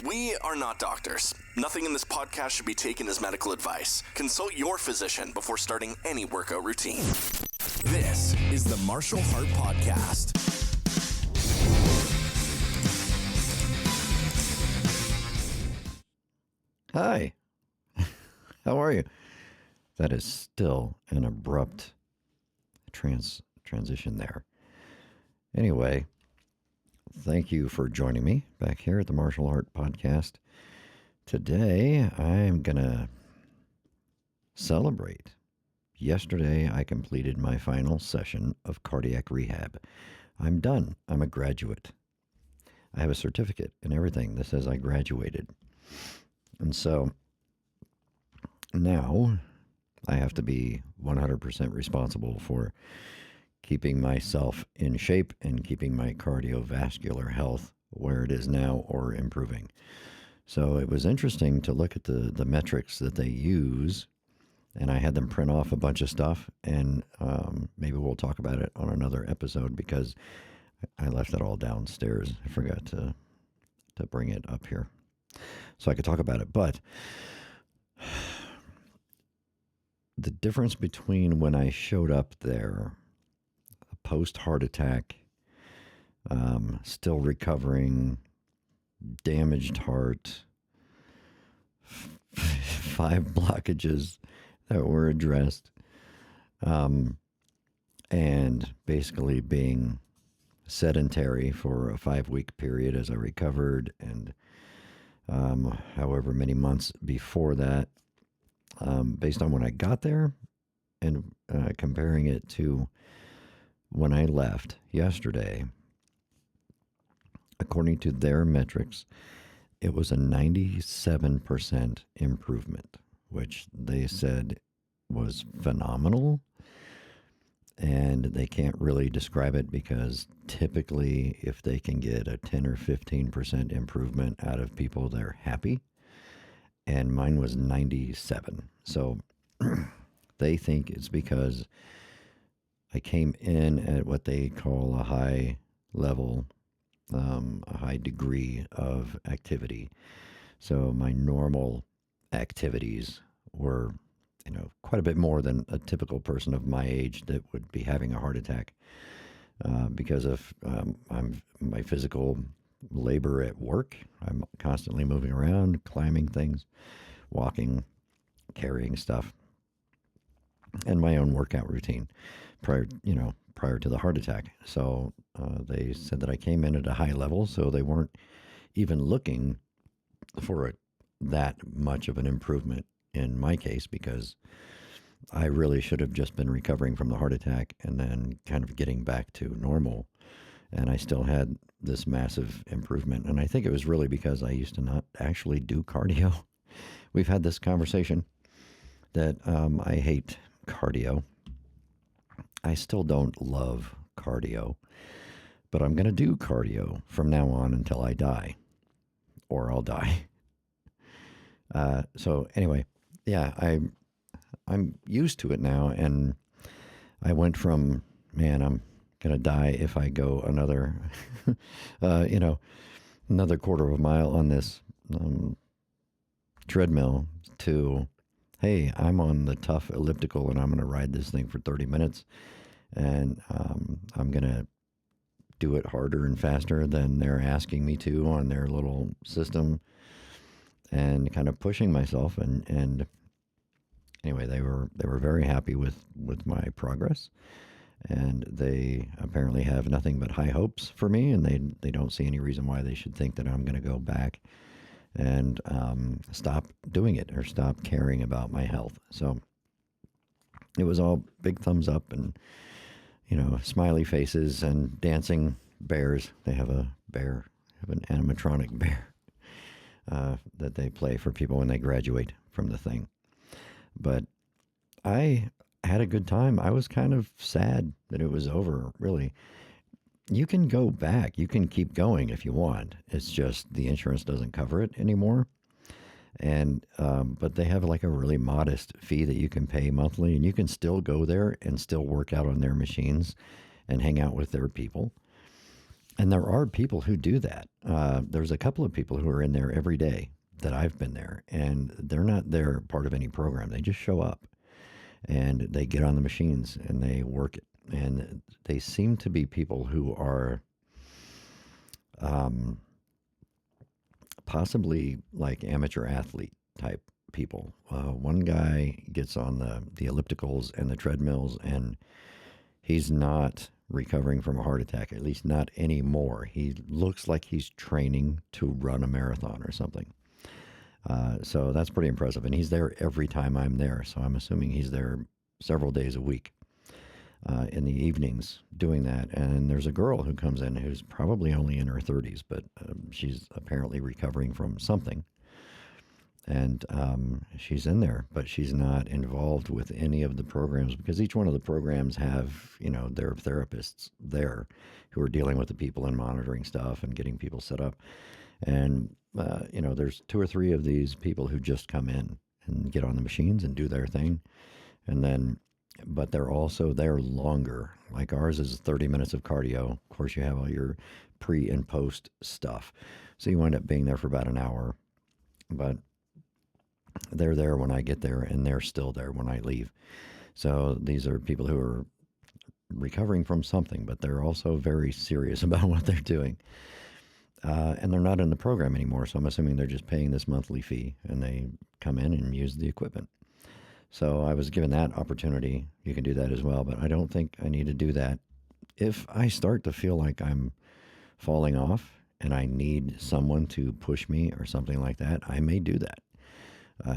We are not doctors. Nothing in this podcast should be taken as medical advice. Consult your physician before starting any workout routine. This is the Martial Heart Podcast. Hi, how are you? That is still an abrupt transition there. Anyway, thank you for joining me back here at the Martial Heart Podcast. Today, I'm going to celebrate. Yesterday, I completed my final session of cardiac rehab. I'm done. I'm a graduate. I have a certificate and everything that says I graduated. And so now I have to be 100% responsible for keeping myself in shape and keeping my cardiovascular health where it is now or improving. So it was interesting to look at the metrics that they use, and I had them print off a bunch of stuff, and maybe we'll talk about it on another episode because I left it all downstairs. I forgot to bring it up here so I could talk about it. But the difference between when I showed up there, post-heart attack, still recovering, damaged heart, 5 blockages that were addressed, and basically being sedentary for a 5-week period as I recovered, and however many months before that, based on when I got there and comparing it to when I left yesterday, according to their metrics, it was a 97% improvement, which they said was phenomenal. And they can't really describe it because typically if they can get a 10 or 15% improvement out of people, they're happy. And mine was 97. So they think it's because I came in at what they call a high level, a high degree of activity. So my normal activities were, quite a bit more than a typical person of my age that would be having a heart attack because of my physical labor at work. I'm constantly moving around, climbing things, walking, carrying stuff, and my own workout routine prior to the heart attack. So they said that I came in at a high level, so they weren't even looking for that much of an improvement in my case, because I really should have just been recovering from the heart attack and then kind of getting back to normal. And I still had this massive improvement. And I think it was really because I used to not actually do cardio. We've had this conversation that I hate cardio. I still don't love cardio, but I'm going to do cardio from now on until I die, or I'll die. So anyway, yeah, I'm used to it now, and I went from, man, I'm going to die if I go another, another quarter of a mile on this treadmill to, hey, I'm on the tough elliptical and I'm going to ride this thing for 30 minutes and I'm going to do it harder and faster than they're asking me to on their little system, and kind of pushing myself. And anyway, they were very happy with my progress, and they apparently have nothing but high hopes for me, and they don't see any reason why they should think that I'm going to go back and stop doing it or stop caring about my health. So it was all big thumbs up and, smiley faces and dancing bears. They have an animatronic bear that they play for people when they graduate from the thing. But I had a good time. I was kind of sad that it was over, really. You can go back. You can keep going if you want. It's just the insurance doesn't cover it anymore. And but they have like a really modest fee that you can pay monthly, and you can still go there and still work out on their machines and hang out with their people. And there are people who do that. There's a couple of people who are in there every day that I've been there, and they're not there part of any program. They just show up and they get on the machines and they work it. And they seem to be people who are possibly like amateur athlete type people. One guy gets on the ellipticals and the treadmills, and he's not recovering from a heart attack, at least not anymore. He looks like he's training to run a marathon or something. So that's pretty impressive. And he's there every time I'm there. So I'm assuming he's there several days a week in the evenings doing that. And there's a girl who comes in who's probably only in her 30s, but she's apparently recovering from something. And she's in there, but she's not involved with any of the programs, because each one of the programs have, their therapists there who are dealing with the people and monitoring stuff and getting people set up. And, there's 2 or 3 of these people who just come in and get on the machines and do their thing. And then, but they're also there longer. Like ours is 30 minutes of cardio. Of course, you have all your pre and post stuff. So you wind up being there for about an hour. But they're there when I get there, and they're still there when I leave. So these are people who are recovering from something, but they're also very serious about what they're doing. And they're not in the program anymore, so I'm assuming they're just paying this monthly fee, and they come in and use the equipment. So I was given that opportunity. You can do that as well, but I don't think I need to do that. If I start to feel like I'm falling off and I need someone to push me or something like that, I may do that.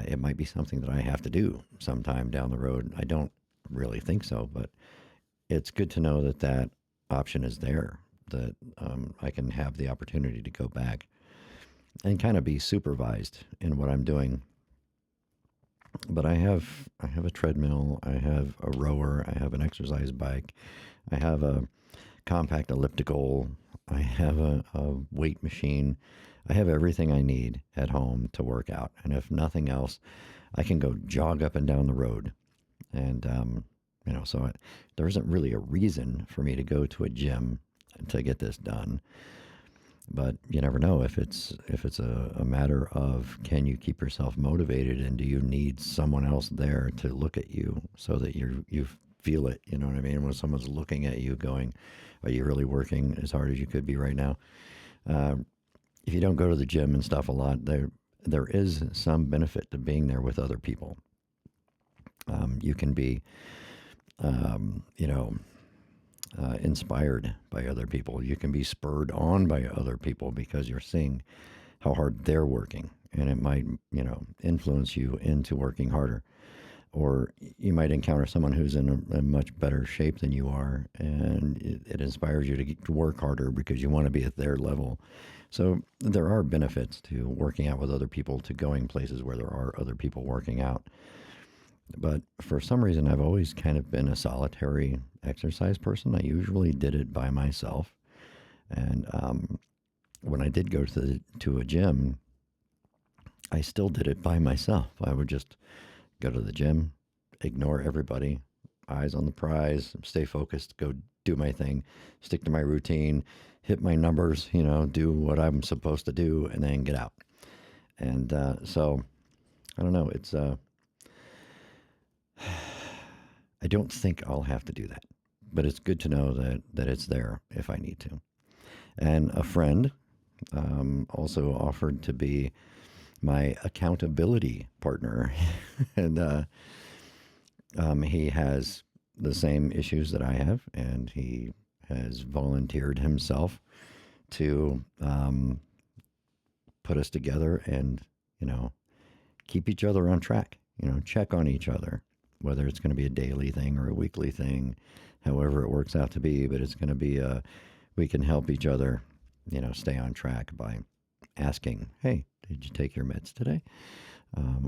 It might be something that I have to do sometime down the road. I don't really think so, but it's good to know that that option is there, that I can have the opportunity to go back and kind of be supervised in what I'm doing. But I have a treadmill, I have a rower, I have an exercise bike, I have a compact elliptical, I have a weight machine. I have everything I need at home to work out. And if nothing else, I can go jog up and down the road. And, so there isn't really a reason for me to go to a gym to get this done. But you never know if it's a matter of, can you keep yourself motivated, and do you need someone else there to look at you so that you feel it? You know what I mean? When someone's looking at you going, are you really working as hard as you could be right now? If you don't go to the gym and stuff a lot, there is some benefit to being there with other people. You can be, inspired by other people. You can be spurred on by other people because you're seeing how hard they're working, and it might, influence you into working harder. Or you might encounter someone who's in a much better shape than you are, and it inspires you to work harder because you want to be at their level. So there are benefits to working out with other people, to going places where there are other people working out. But for some reason, I've always kind of been a solitary exercise person. I usually did it by myself. And when I did go to a gym, I still did it by myself. I would just go to the gym, ignore everybody, eyes on the prize, stay focused, go do my thing, stick to my routine, hit my numbers, do what I'm supposed to do, and then get out. And so, I don't know, it's, I don't think I'll have to do that, but it's good to know that it's there if I need to. And a friend also offered to be my accountability partner. And he has the same issues that I have, and he has volunteered himself to put us together and, keep each other on track, check on each other, whether it's going to be a daily thing or a weekly thing, however it works out to be. But it's going to be we can help each other, stay on track by asking, hey, did you take your meds today?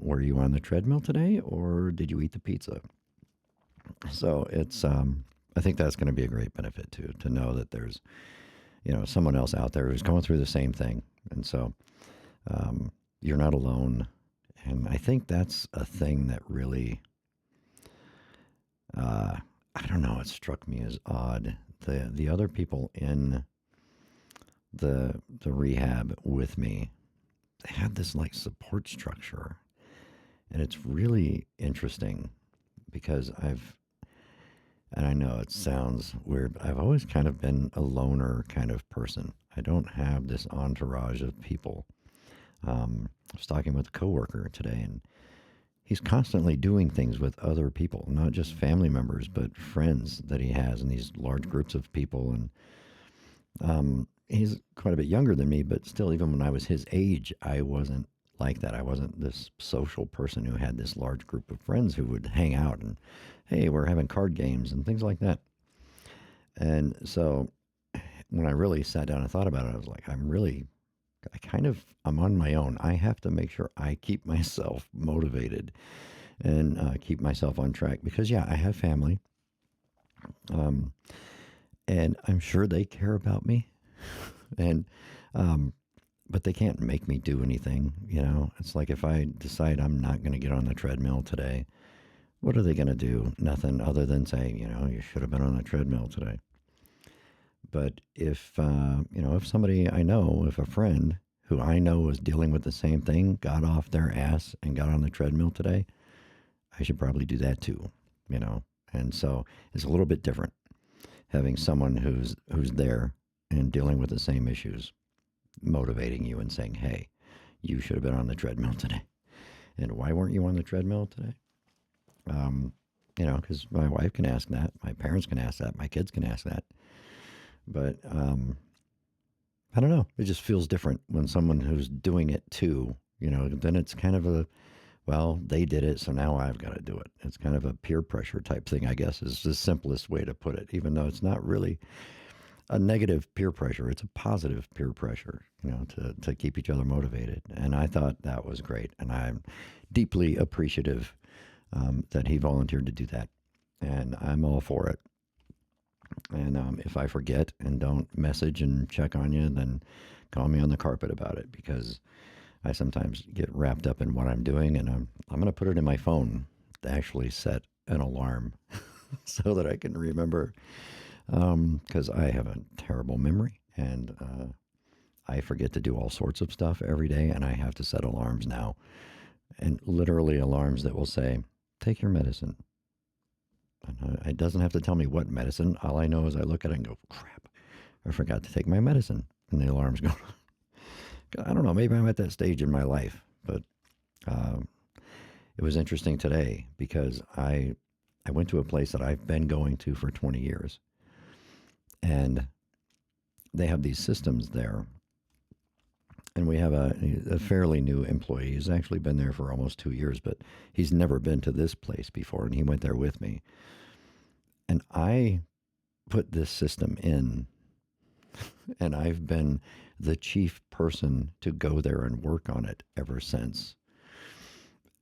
Were you on the treadmill today, or did you eat the pizza? So it's, I think that's going to be a great benefit too, to know that there's, someone else out there who's going through the same thing. And so you're not alone. And I think that's a thing that really, I don't know, it struck me as odd. The other people in the rehab with me, they had this like support structure, and it's really interesting because and I know it sounds weird, but I've always kind of been a loner kind of person. I don't have this entourage of people. I was talking with a coworker today, and he's constantly doing things with other people, not just family members, but friends that he has in these large groups of people. And he's quite a bit younger than me, but still, even when I was his age, I wasn't like that. I wasn't this social person who had this large group of friends who would hang out and, hey, we're having card games and things like that. And so when I really sat down and thought about it, I was like, I'm on my own. I have to make sure I keep myself motivated and keep myself on track because, yeah, I have family. And I'm sure they care about me. And, but they can't make me do anything. It's like if I decide I'm not going to get on the treadmill today, what are they going to do? Nothing other than say, you should have been on the treadmill today. But if somebody I know, if a friend who I know was dealing with the same thing got off their ass and got on the treadmill today, I should probably do that too, And so it's a little bit different having someone who's there and dealing with the same issues, motivating you and saying, hey, you should have been on the treadmill today. And why weren't you on the treadmill today? Because my wife can ask that, my parents can ask that, my kids can ask that. But I don't know. It just feels different when someone who's doing it too, then it's kind of they did it, so now I've got to do it. It's kind of a peer pressure type thing, I guess, is the simplest way to put it, even though it's not really a negative peer pressure. It's a positive peer pressure, to keep each other motivated. And I thought that was great. And I'm deeply appreciative that he volunteered to do that. And I'm all for it. And if I forget and don't message and check on you, then call me on the carpet about it, because I sometimes get wrapped up in what I'm doing, and I'm going to put it in my phone to actually set an alarm so that I can remember, because I have a terrible memory, and I forget to do all sorts of stuff every day, and I have to set alarms now, and literally alarms that will say, take your medicine. And it doesn't have to tell me what medicine. All I know is I look at it and go, crap, I forgot to take my medicine. And the alarm's going. I don't know, maybe I'm at that stage in my life. But it was interesting today because I went to a place that I've been going to for 20 years. And they have these systems there. And we have a fairly new employee. He's actually been there for almost 2 years, but he's never been to this place before, and he went there with me. And I put this system in, and I've been the chief person to go there and work on it ever since.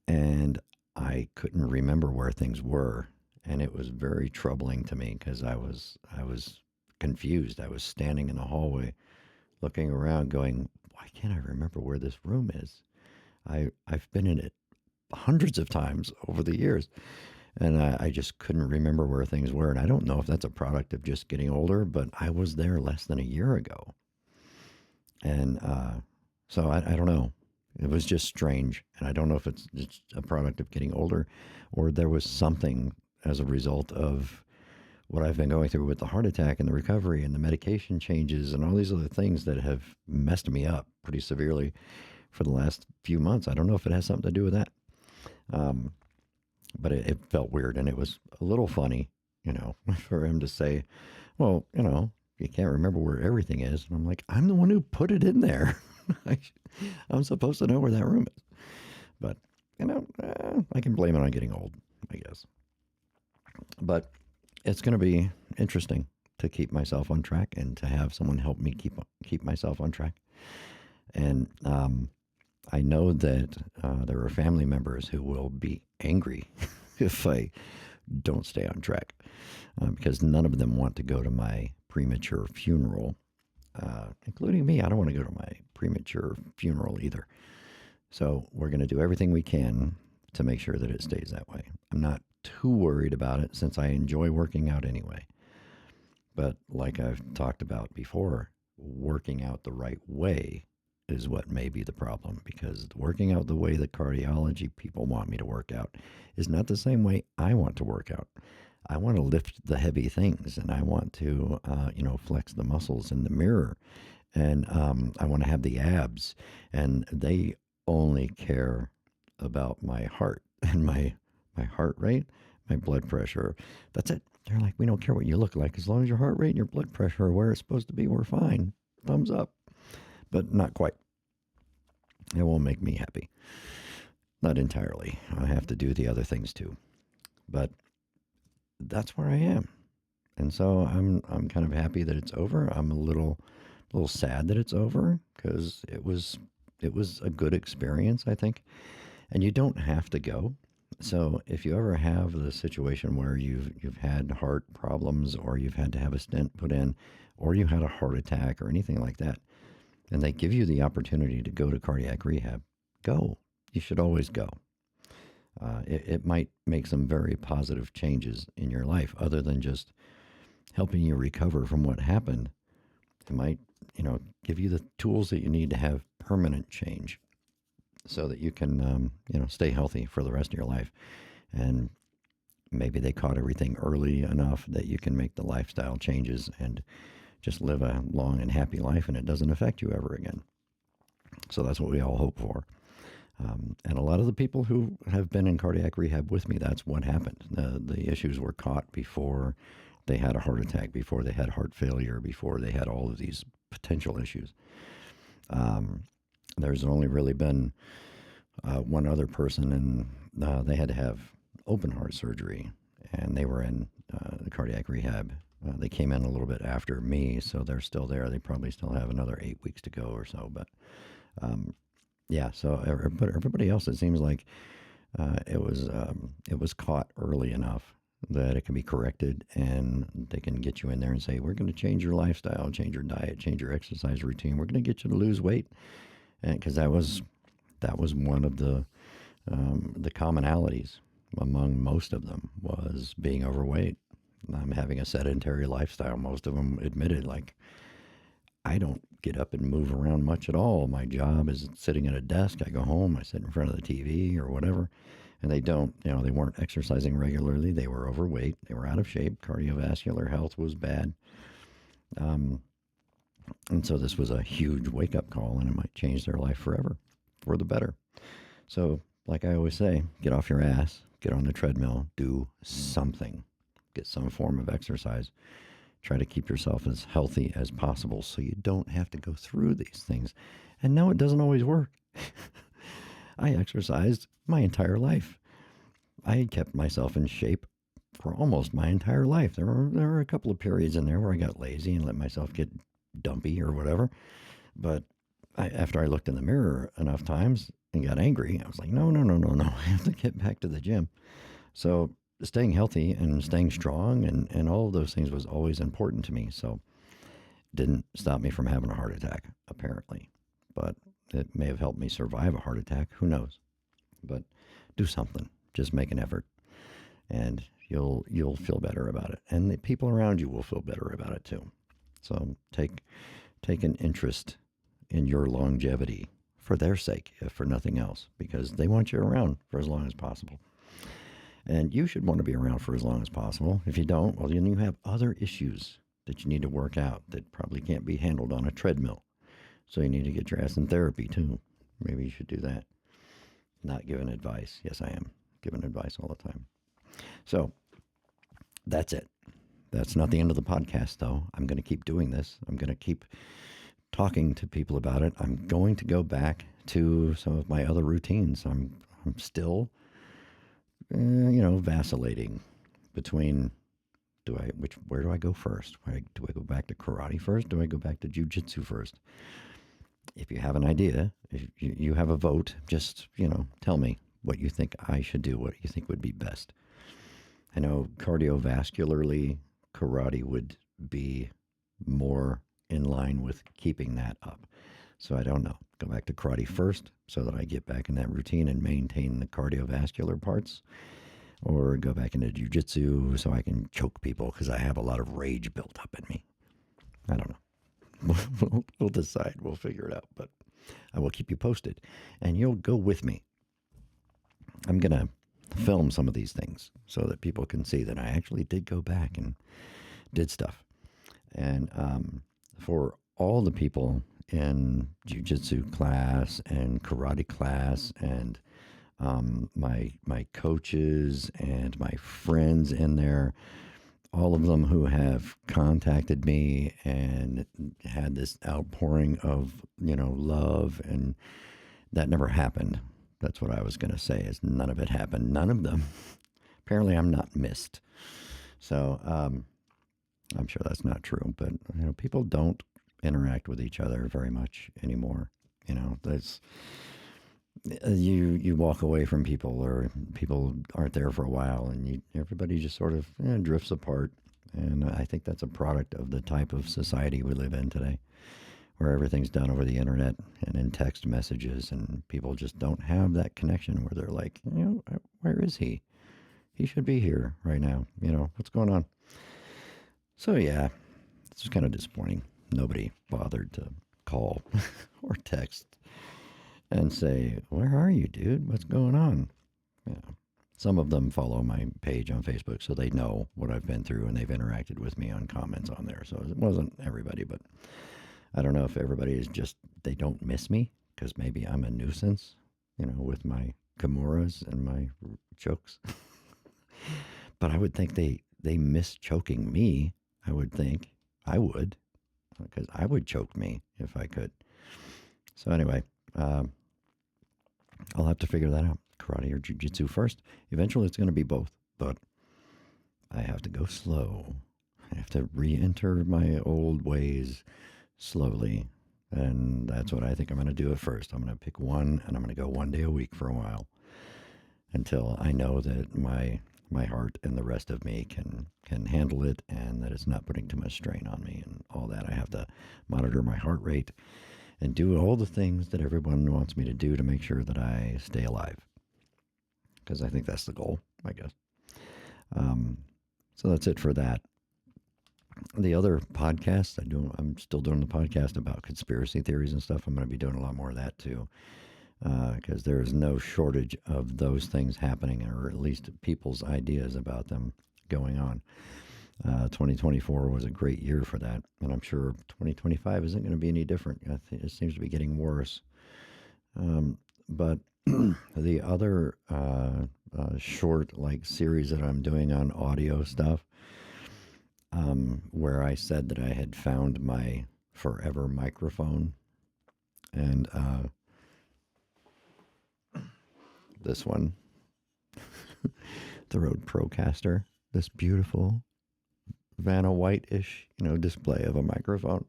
And I couldn't remember where things were, and it was very troubling to me because I was confused. I was standing in the hallway looking around going, why can't I remember where this room is? I've been in it hundreds of times over the years, and I just couldn't remember where things were. And I don't know if that's a product of just getting older, but I was there less than a year ago. And so I don't know. It was just strange. And I don't know if it's just a product of getting older or there was something as a result of what I've been going through with the heart attack and the recovery and the medication changes and all these other things that have messed me up pretty severely for the last few months. I don't know if it has something to do with that. But it felt weird, and it was a little funny, for him to say, well, you can't remember where everything is. And I'm like, I'm the one who put it in there. I'm supposed to know where that room is. But, I can blame it on getting old, I guess. But it's going to be interesting to keep myself on track and to have someone help me keep myself on track. And I know that there are family members who will be angry if I don't stay on track, because none of them want to go to my premature funeral, including me. I don't want to go to my premature funeral either. So we're going to do everything we can to make sure that it stays that way. I'm not too worried about it, since I enjoy working out anyway. But like I've talked about before, working out the right way is what may be the problem, because working out the way the cardiology people want me to work out is not the same way I want to work out. I want to lift the heavy things, and I want to, flex the muscles in the mirror, and I want to have the abs, and they only care about my heart and my heart rate, my blood pressure. That's it. They're like, we don't care what you look like. As long as your heart rate and your blood pressure are where it's supposed to be, we're fine. Thumbs up. But not quite. It won't make me happy. Not entirely. I have to do the other things too. But that's where I am. And so I'm kind of happy that it's over. I'm a little sad that it's over, because it was a good experience, I think. And you don't have to go. So if you ever have the situation where you've had heart problems, or you've had to have a stent put in, or you had a heart attack or anything like that, and they give you the opportunity to go to cardiac rehab, go. You should always go. It might make some very positive changes in your life, other than just helping you recover from what happened. It might, give you the tools that you need to have permanent change, so that you can, stay healthy for the rest of your life. And maybe they caught everything early enough that you can make the lifestyle changes and just live a long and happy life, and it doesn't affect you ever again. So that's what we all hope for. And a lot of the people who have been in cardiac rehab with me, that's what happened. The issues were caught before they had a heart attack, before they had heart failure, before they had all of these potential issues. There's only really been one other person, and they had to have open heart surgery, and they were in the cardiac rehab. They came in a little bit after me, so they're still there. They probably still have another 8 weeks to go or so. But so everybody else, it seems like it was caught early enough that it can be corrected, and they can get you in there and say, we're going to change your lifestyle, change your diet, change your exercise routine. We're going to get you to lose weight. And because that was one of the commonalities among most of them, was being overweight. I'm having a sedentary lifestyle. Most of them admitted, like, I don't get up and move around much at all. My job is sitting at a desk. I go home, I sit in front of the TV or whatever. And they don't, they weren't exercising regularly. They were overweight. They were out of shape. Cardiovascular health was bad. And so this was a huge wake-up call, and it might change their life forever, for the better. So, like I always say, get off your ass, get on the treadmill, do something, get some form of exercise. Try to keep yourself as healthy as possible so you don't have to go through these things. And no, it doesn't always work. I exercised my entire life. I kept myself in shape for almost my entire life. There were a couple of periods in there where I got lazy and let myself get dumpy or whatever. But after I looked in the mirror enough times and got angry, I was like, no. I have to get back to the gym. So staying healthy and staying strong and all of those things was always important to me. So it didn't stop me from having a heart attack, apparently. But it may have helped me survive a heart attack. Who knows? But do something. Just make an effort. And you'll feel better about it. And the people around you will feel better about it too. So take an interest in your longevity for their sake, if for nothing else, because they want you around for as long as possible. And you should want to be around for as long as possible. If you don't, well, then you have other issues that you need to work out that probably can't be handled on a treadmill. So you need to get your ass in therapy too. Maybe you should do that. Not giving advice. Yes, I am giving advice all the time. So that's it. That's not the end of the podcast, though. I'm going to keep doing this. I'm going to keep talking to people about it. I'm going to go back to some of my other routines. I'm still, vacillating between where do I go first? Do I go back to karate first? Do I go back to jujitsu first? If you have an idea, if you have a vote, just, tell me what you think I should do, what you think would be best. I know cardiovascularly, karate would be more in line with keeping that up. So I don't know. Go back to karate first so that I get back in that routine and maintain the cardiovascular parts, or go back into jiu-jitsu so I can choke people because I have a lot of rage built up in me. I don't know. We'll decide. We'll figure it out. But I will keep you posted, and you'll go with me. I'm going to film some of these things so that people can see that I actually did go back and did stuff. And for all the people in jiu-jitsu class and karate class and my coaches and my friends in there, all of them who have contacted me and had this outpouring of, love, and that never happened. That's what I was going to say, is none of it happened. None of them. Apparently I'm not missed. So I'm sure that's not true, but people don't interact with each other very much anymore. That's you walk away from people, or people aren't there for a while, and everybody just sort of drifts apart. And I think that's a product of the type of society we live in today, where everything's done over the internet and in text messages, and people just don't have that connection where they're like, where is he? He should be here right now. What's going on? So yeah, it's just kind of disappointing. Nobody bothered to call or text and say, where are you, dude? What's going on? Some of them follow my page on Facebook, so they know what I've been through, and they've interacted with me on comments on there. So it wasn't everybody, but I don't know if everybody is just, they don't miss me because maybe I'm a nuisance, with my Kimuras and my chokes. But I would think they miss choking me. I would think I would, because I would choke me if I could. So anyway, I'll have to figure that out. Karate or jiu-jitsu first. Eventually it's going to be both, but I have to go slow. I have to re-enter my old ways slowly, and that's what I think I'm going to do at first. I'm going to pick one, and I'm going to go 1 day a week for a while until I know that my heart and the rest of me can handle it, and that it's not putting too much strain on me and all that. I have to monitor my heart rate and do all the things that everyone wants me to do to make sure that I stay alive, because I think that's the goal, I guess. So that's it for that. The other podcasts I'm still doing the podcast about conspiracy theories and stuff. I'm going to be doing a lot more of that too, because there is no shortage of those things happening, or at least people's ideas about them going on. 2024 was a great year for that, and I'm sure 2025 isn't going to be any different. I think it seems to be getting worse. But the other short series that I'm doing on audio stuff, where I said that I had found my forever microphone, and this one, the Rode Procaster, this beautiful Vanna White-ish, display of a microphone.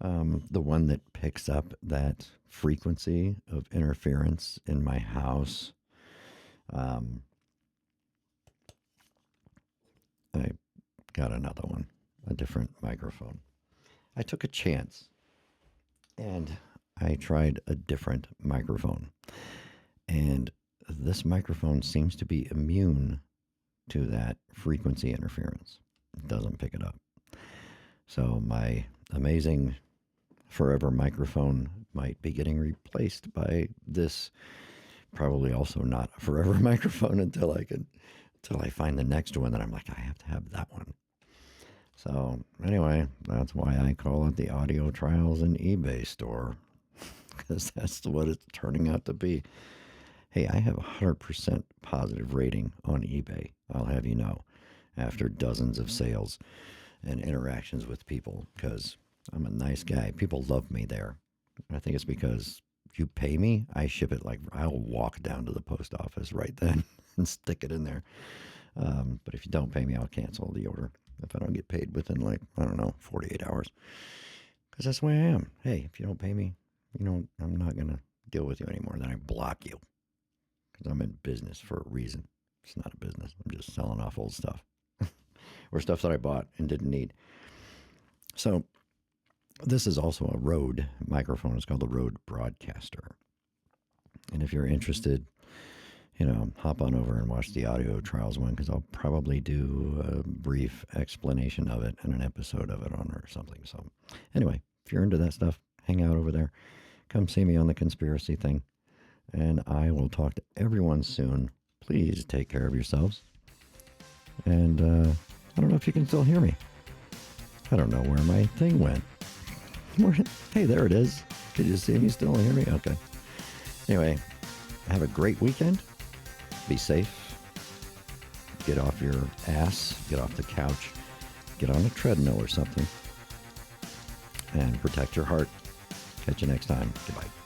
The one that picks up that frequency of interference in my house. I got another one, a different microphone. I took a chance, and I tried a different microphone. And this microphone seems to be immune to that frequency interference. It doesn't pick it up. So my amazing forever microphone might be getting replaced by this, probably also not a forever microphone until I find the next one that I'm like, I have to have that one. So anyway, that's why I call it the Audio Trials and eBay store, because that's what it's turning out to be. Hey, I have a 100% positive rating on eBay, I'll have you know, after dozens of sales and interactions with people, because I'm a nice guy. People love me there. I think it's because if you pay me, I ship it. I'll walk down to the post office right then and stick it in there. But if you don't pay me, I'll cancel the order if I don't get paid within 48 hours. Because that's the way I am. Hey, if you don't pay me, I'm not going to deal with you anymore. Then I block you. Because I'm in business for a reason. It's not a business. I'm just selling off old stuff. Or stuff that I bought and didn't need. So this is also a Rode microphone. It's called the Rode Broadcaster. And if you're interested, hop on over and watch the Audio Trials one, because I'll probably do a brief explanation of it and an episode of it on or something. So anyway, If you're into that stuff, hang out over there. Come see me on the conspiracy thing. And I will talk to everyone soon. Please take care of yourselves. And I don't know if you can still hear me. I don't know where my thing went. Hey, there it is. Could you see me still hear me? Okay. Anyway, have a great weekend. Be safe. Get off your ass. Get off the couch. Get on a treadmill or something. And protect your heart. Catch you next time. Goodbye.